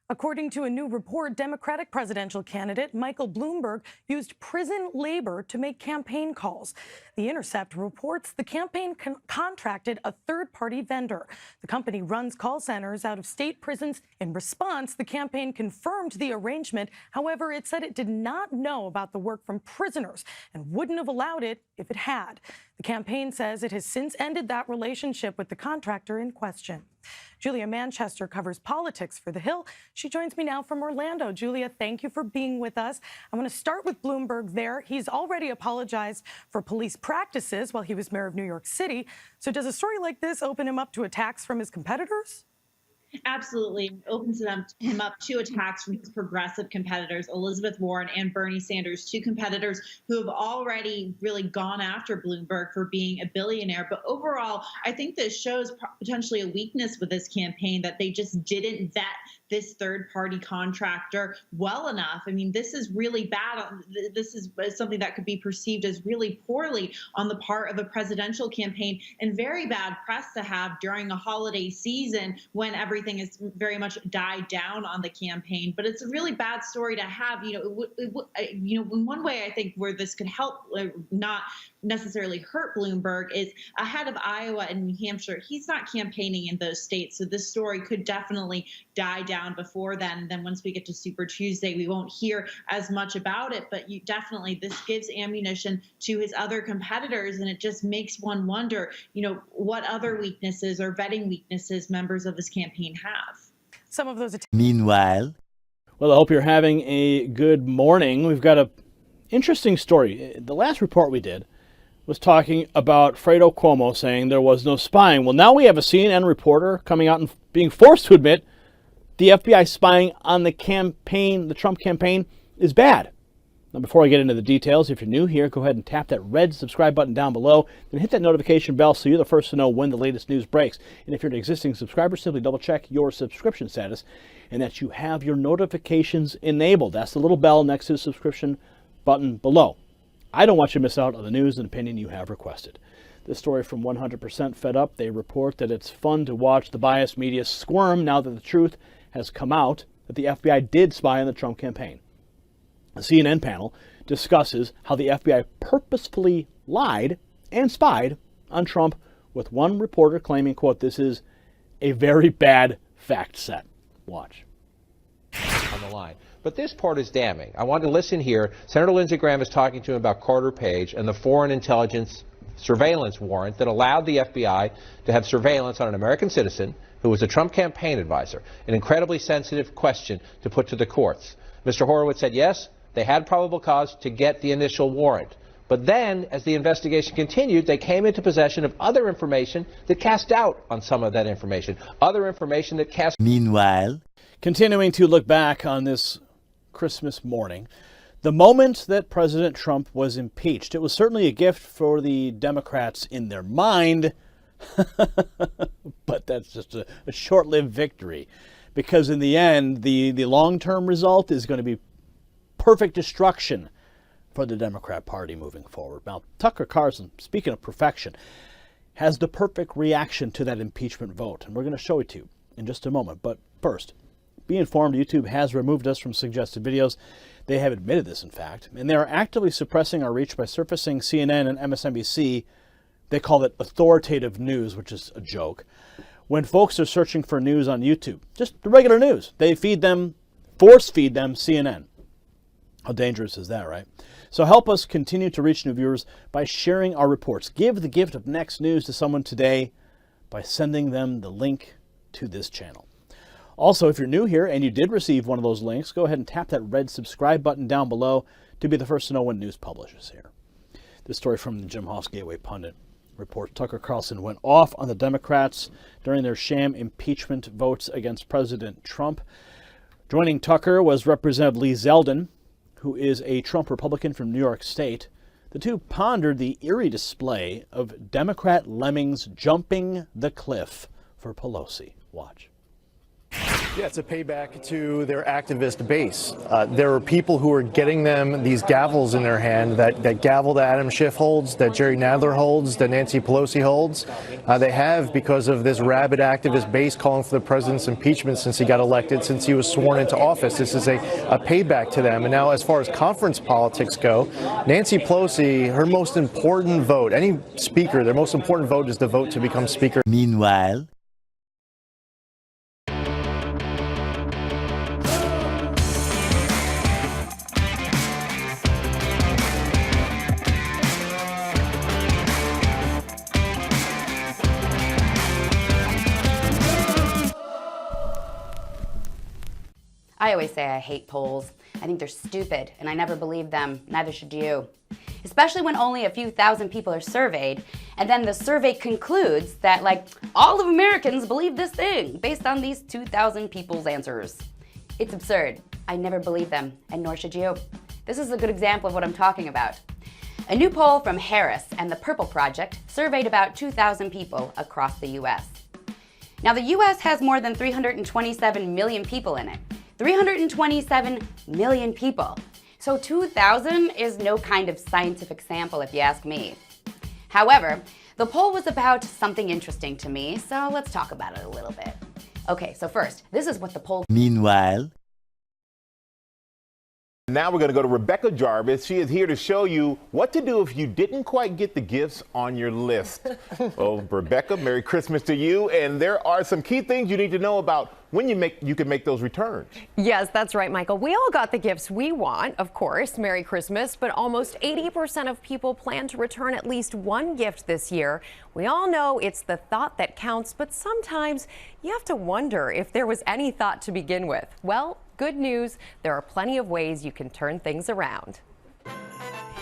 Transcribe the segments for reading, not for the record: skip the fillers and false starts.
According to a new report, Democratic presidential candidate Michael Bloomberg used prison labor to make campaign calls. The Intercept reports the campaign contracted a third-party vendor. The company runs call centers out of state prisons. In response, the campaign confirmed the arrangement. However, it said it did not know about the work from prisoners and wouldn't have allowed it if it had. The campaign says it has since ended that relationship with the contractor in question. Julia Manchester covers politics for The Hill. She joins me now from Orlando. Julia, thank you for being with us. I want to start with Bloomberg there. He's already apologized for police practices while he was mayor of New York City. So does a story like this open him up to attacks from his competitors? Absolutely. It opens him up to attacks from his progressive competitors, Elizabeth Warren and Bernie Sanders, two competitors who have already really gone after Bloomberg for being a billionaire. But overall, I think this shows potentially a weakness with this campaign, that they just didn't vet this third-party contractor well enough. I mean, this is really bad. This is something that could be perceived as really poorly on the part of a presidential campaign, and very bad press to have during a holiday season when everything is very much died down on the campaign. But it's a really bad story to have. In one way, I think where this could help, not necessarily hurt Bloomberg, is ahead of Iowa and New Hampshire. He's not campaigning in those states, so this story could definitely die down before then. And then once we get to Super Tuesday, we won't hear as much about it. But this gives ammunition to his other competitors, and it just makes one wonder, what other weaknesses or vetting weaknesses members of his campaign have. Some of those. Meanwhile, well, I hope you're having a good morning. We've got an interesting story. The last report we did was talking about Fredo Cuomo saying there was no spying. Well, now we have a CNN reporter coming out and being forced to admit the FBI spying on the campaign, the Trump campaign, is bad. Now, before I get into the details, if you're new here, go ahead and tap that red subscribe button down below. Then hit that notification bell so you're the first to know when the latest news breaks. And if you're an existing subscriber, simply double check your subscription status and that you have your notifications enabled. That's the little bell next to the subscription button below. I don't want you to miss out on the news and opinion you have requested. This story from 100% Fed Up. They report that it's fun to watch the biased media squirm now that the truth has come out that the FBI did spy on the Trump campaign. A CNN panel discusses how the FBI purposefully lied and spied on Trump, with one reporter claiming, quote, "This is a very bad fact set." Watch. On the line. But this part is damning. I want to listen here. Senator Lindsey Graham is talking to him about Carter Page and the foreign intelligence surveillance warrant that allowed the FBI to have surveillance on an American citizen who was a Trump campaign advisor. An incredibly sensitive question to put to the courts. Mr. Horowitz said, yes, they had probable cause to get the initial warrant. But then, as the investigation continued, they came into possession of other information that cast doubt on some of that information. Other information that cast... Meanwhile, continuing to look back on this Christmas morning, the moment that President Trump was impeached, it was certainly a gift for the Democrats in their mind, but that's just a short-lived victory, because in the end, the long-term result is going to be perfect destruction for the Democrat Party moving forward. Now, Tucker Carlson, speaking of perfection, has the perfect reaction to that impeachment vote, and we're going to show it to you in just a moment. But first, be informed, YouTube has removed us from suggested videos. They have admitted this, in fact, and they are actively suppressing our reach by surfacing CNN and MSNBC. They call it authoritative news, which is a joke. When folks are searching for news on YouTube, just the regular news, they force feed them CNN. How dangerous is that, right? So help us continue to reach new viewers by sharing our reports. Give the gift of next news to someone today by sending them the link to this channel. Also, if you're new here and you did receive one of those links, go ahead and tap that red subscribe button down below to be the first to know when news publishes here. This story from the Jim Hoft's Gateway Pundit reports Tucker Carlson went off on the Democrats during their sham impeachment votes against President Trump. Joining Tucker was Representative Lee Zeldin, who is a Trump Republican from New York State. The two pondered the eerie display of Democrat lemmings jumping the cliff for Pelosi. Watch. Yeah, it's a payback to their activist base. There are people who are getting them these gavels in their hand, that gavel that Adam Schiff holds, that Jerry Nadler holds, that Nancy Pelosi holds. They have because of this rabid activist base calling for the president's impeachment since he got elected, since he was sworn into office. This is a payback to them. And now, as far as conference politics go, Nancy Pelosi, her most important vote, any speaker, their most important vote is the vote to become speaker. Meanwhile, I always say I hate polls. I think they're stupid, and I never believe them. Neither should you. Especially when only a few thousand people are surveyed, and then the survey concludes that, like, all of Americans believe this thing based on these 2,000 people's answers. It's absurd. I never believe them, and nor should you. This is a good example of what I'm talking about. A new poll from Harris and the Purple Project surveyed about 2,000 people across the U.S. Now, the U.S. has more than 327 million people in it. 327 million people. So 2,000 is no kind of scientific sample if you ask me. However, the poll was about something interesting to me, so let's talk about it a little bit. Okay, so first, this is what the poll... meanwhile, Now we're going to go to Rebecca Jarvis. She is here to show you what to do if you didn't quite get the gifts on your list. Well, Rebecca, Merry Christmas to you. And there are some key things you need to know about when you can make those returns. Yes, that's right, Michael. We all got the gifts we want, of course. Merry Christmas. But almost 80% of people plan to return at least one gift this year. We all know it's the thought that counts, but sometimes you have to wonder if there was any thought to begin with. Well, good news, there are plenty of ways you can turn things around.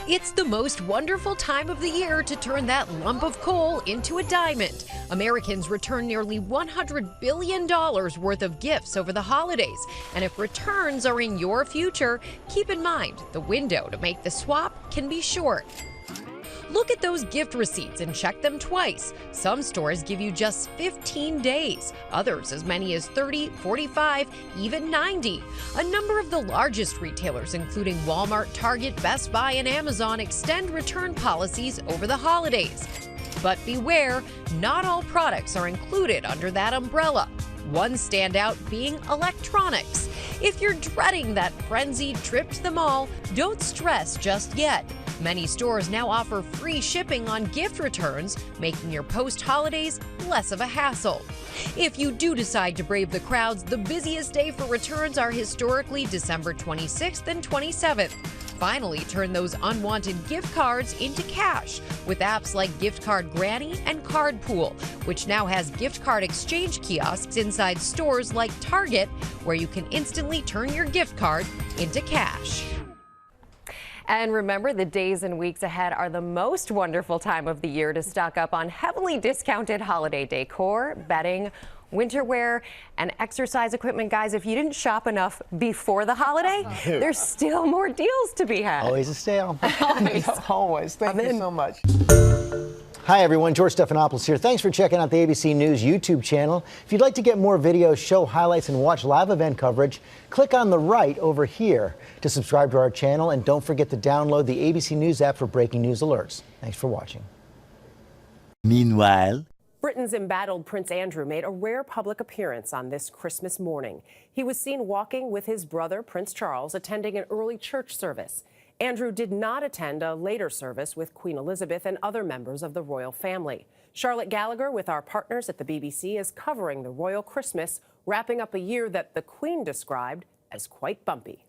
It's the most wonderful time of the year to turn that lump of coal into a diamond. Americans return nearly $100 billion worth of gifts over the holidays. And if returns are in your future, keep in mind the window to make the swap can be short. Look at those gift receipts and check them twice. Some stores give you just 15 days, others as many as 30, 45, even 90. A number of the largest retailers, including Walmart, Target, Best Buy, and Amazon, extend return policies over the holidays. But beware, not all products are included under that umbrella. One standout being electronics. If you're dreading that frenzied trip to the mall, don't stress just yet. Many stores now offer free shipping on gift returns, making your post-holidays less of a hassle. If you do decide to brave the crowds, the busiest day for returns are historically December 26th and 27th. Finally, turn those unwanted gift cards into cash with apps like Gift Card Granny and Card Pool, which now has gift card exchange kiosks inside stores like Target, where you can instantly turn your gift card into cash. And remember, the days and weeks ahead are the most wonderful time of the year to stock up on heavily discounted holiday decor, bedding, winter wear, and exercise equipment. Guys, if you didn't shop enough before the holiday, there's still more deals to be had. always a sale. Always. Thank you so much. Hi, everyone. George Stephanopoulos here. Thanks for checking out the ABC News YouTube channel. If you'd like to get more videos, show highlights, and watch live event coverage, click on the right over here to subscribe to our channel. And don't forget to download the ABC News app for breaking news alerts. Thanks for watching. Meanwhile, Britain's embattled Prince Andrew made a rare public appearance on this Christmas morning. He was seen walking with his brother, Prince Charles, attending an early church service. Andrew did not attend a later service with Queen Elizabeth and other members of the royal family. Charlotte Gallagher, with our partners at the BBC, is covering the royal Christmas, wrapping up a year that the Queen described as quite bumpy.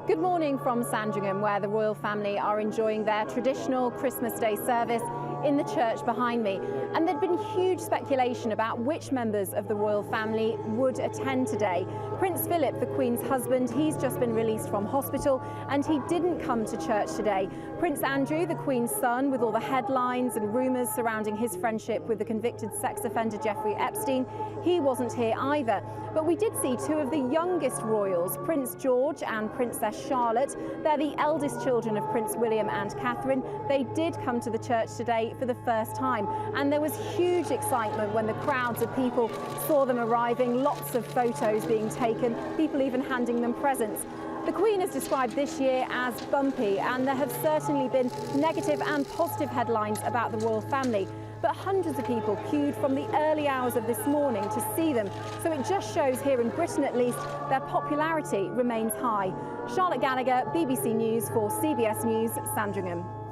Good morning from Sandringham, where the royal family are enjoying their traditional Christmas Day service in the church behind me. And there'd been huge speculation about which members of the royal family would attend today. Prince Philip, the Queen's husband, he's just been released from hospital and he didn't come to church today. Prince Andrew, the Queen's son, with all the headlines and rumours surrounding his friendship with the convicted sex offender Jeffrey Epstein, he wasn't here either. But we did see two of the youngest royals, Prince George and Princess Charlotte. They're the eldest children of Prince William and Catherine. They did come to the church today state for the first time. And there was huge excitement when the crowds of people saw them arriving, lots of photos being taken, people even handing them presents. The Queen has described this year as bumpy, and there have certainly been negative and positive headlines about the royal family. But hundreds of people queued from the early hours of this morning to see them. So it just shows here in Britain at least, their popularity remains high. Charlotte Gallagher, BBC News for CBS News, Sandringham.